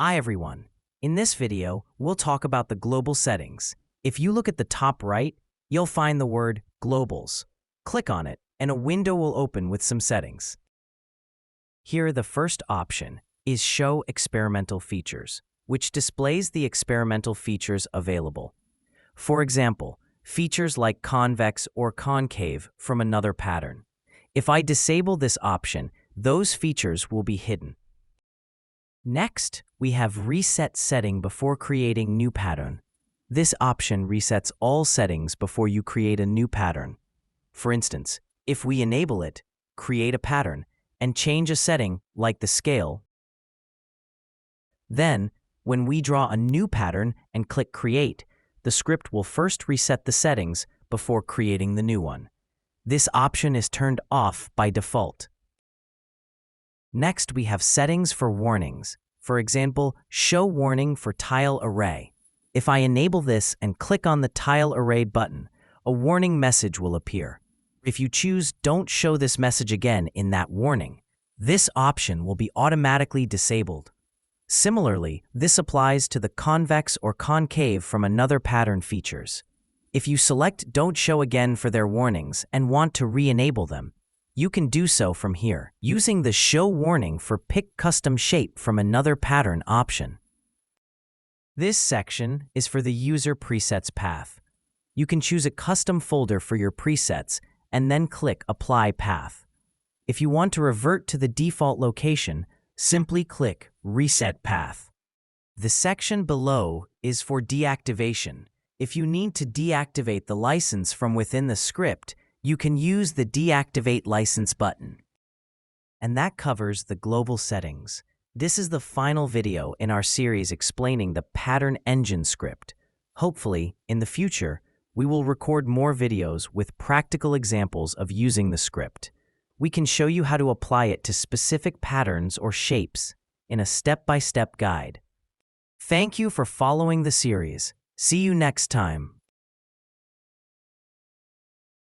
Hi everyone. In this video, we'll talk about the global settings. If you look at the top right, you'll find the word Globals. Click on it, and a window will open with some settings. Here, the first option is Show Experimental Features, which displays the experimental features available. For example, features like convex or concave from another pattern. If I disable this option, those features will be hidden. Next, we have Reset Setting before creating new pattern. This option resets all settings before you create a new pattern. For instance, if we enable it, create a pattern, and change a setting like the scale, then, when we draw a new pattern and click Create, the script will first reset the settings before creating the new one. This option is turned off by default. Next, we have settings for warnings. For example, Show Warning for Tile Array. If I enable this and click on the Tile Array button, a warning message will appear. If you choose Don't show this message again in that warning, this option will be automatically disabled. Similarly, this applies to the convex or concave from another pattern features. If you select Don't Show Again for their warnings and want to re-enable them, you can do so from here, using the Show Warning for Pick Custom Shape from another pattern option. This section is for the User Presets path. You can choose a custom folder for your presets and then click Apply Path. If you want to revert to the default location, simply click Reset Path. The section below is for deactivation. If you need to deactivate the license from within the script, you can use the Deactivate License button. And that covers the global settings. This is the final video in our series explaining the Pattern Engine script. Hopefully, in the future, we will record more videos with practical examples of using the script. We can show you how to apply it to specific patterns or shapes in a step-by-step guide. Thank you for following the series. See you next time.